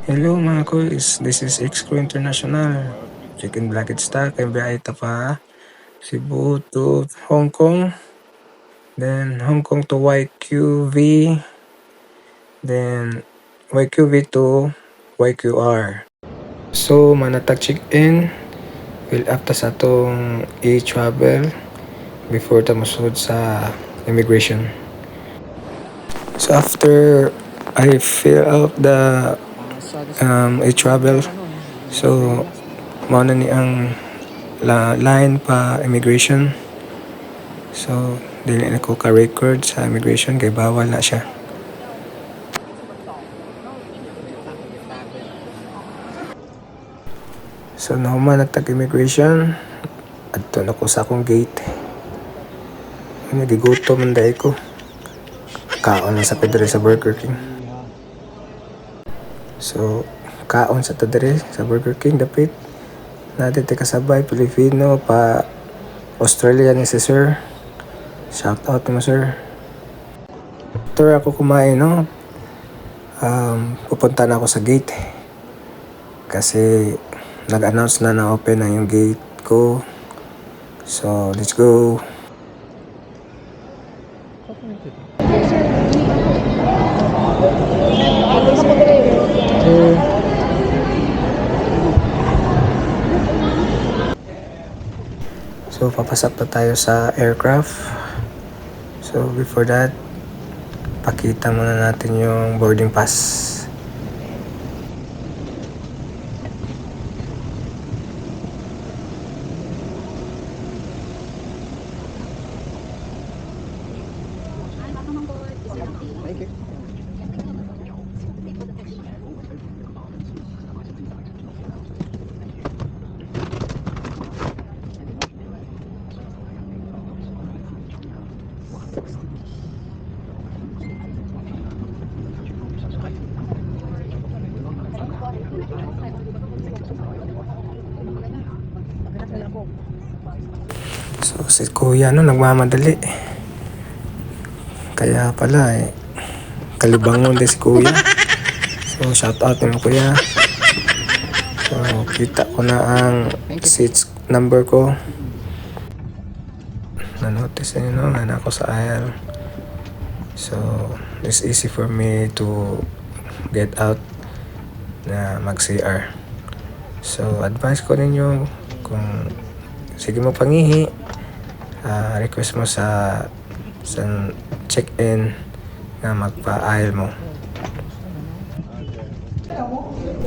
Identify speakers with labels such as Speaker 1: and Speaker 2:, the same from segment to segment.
Speaker 1: Hello mga kuys, this is X-Crew International. Chicken Blacked Stock, kay biyahe ta pa Cebu to Hong Kong, then Hong Kong to YQV, then YQV to YQR. So, manatag check-in, fill up ta sa atong e-travel before ta musud sa immigration. So, after I fill up the e-travel, so mao na ni ang line pa immigration. So dili na ko ka-record sa immigration kay bawal na siya. So nahuman nagtag immigration, adto na ko sa akong gate. Nagigutom man dai ko. Kaon na sa pedre sa Burger King. So kaon sa tadre sa Burger King dapit na dito kasabay Pilipino pa Australia ni si sir. Shout out mo sir. After ako kumain, no, pupunta na ako sa gate kasi nag-announce na open na yung gate ko. So let's go. So papasok na tayo sa aircraft. So before that, pakita muna natin yung boarding pass. So si kuya nagmamadali. Kaya pala kalibangon din si kuya. So shout out naman kuya. So kita ko na ang seats number ko. Na-notice niyo na ako sa aisle. So it's easy for me to get out na mag-CR. So advice ko ninyo kung sige mo pangihi, request mo sa check-in na magpa-aisle mo.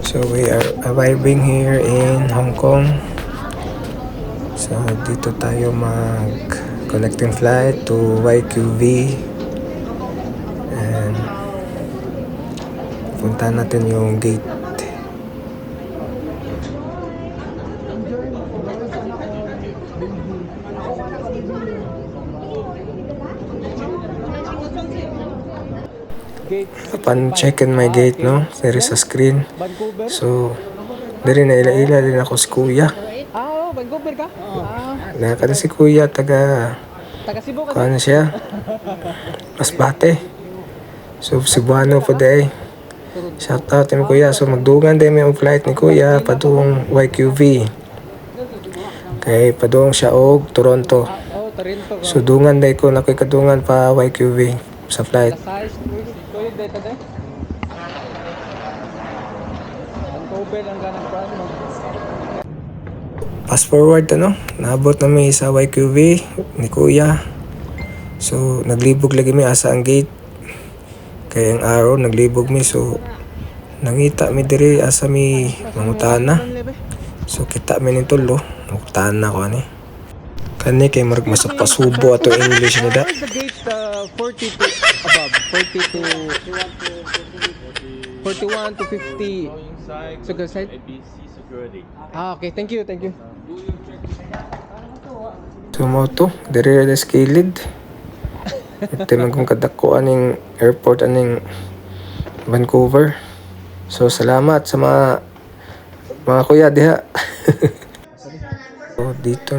Speaker 1: So we are arriving here in Hong Kong. So dito tayo mag-connecting flight to YQV. And punta natin yung gate. Upon check-in my gate, no, there is a screen. So, diri na ila-ila din ako si kuya.
Speaker 2: Vancouver ka?
Speaker 1: Nakakita si kuya, taga
Speaker 2: Cebu
Speaker 1: kung ano siya, Masbate. So, Cebuano po day. Shout out ni kuya. So, magdugan din may flight ni kuya padung YQV. Kay padung siya og Toronto. So, dungan day ko na ko'y kadungan pa YQV sa flight. Fast forward naabot na may sa YQV ni kuya. So naglibog lagi mi asa ang gate. Kaya ang araw naglibog mi, so nangita mi diri asa mi mangutana. So kita mi ning tulo, mangutana ko ani. Kani kay marag masok pasubo ato English ni da.
Speaker 2: The gate 40 to above, 40 to 41 to 50. So go side.
Speaker 3: Security.
Speaker 2: Okay, thank you.
Speaker 1: Sumoto, diri ra skilid. Ito man kung kadako aning airport aning Vancouver. So salamat sa mga kuya diha. So dito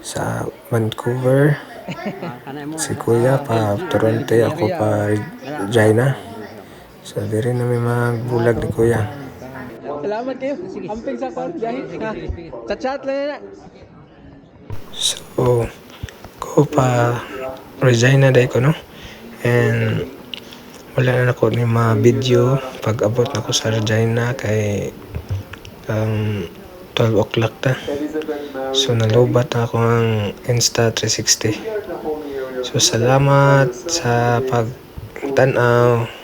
Speaker 1: sa Vancouver si kuya pa Toronto, ako pa Regina. So diri na may magbulag ni kuya.
Speaker 2: Salamat kayo. Amping sa kon. Biyahe. Ha. Chat-chat lang na.
Speaker 1: So ko pa resign na day ko no. And wala na ako ni mga video pag abot na ko sa Regina kay 12 o'clock ta. So nalobat na ako ng Insta 360. So salamat sa pagtanaw.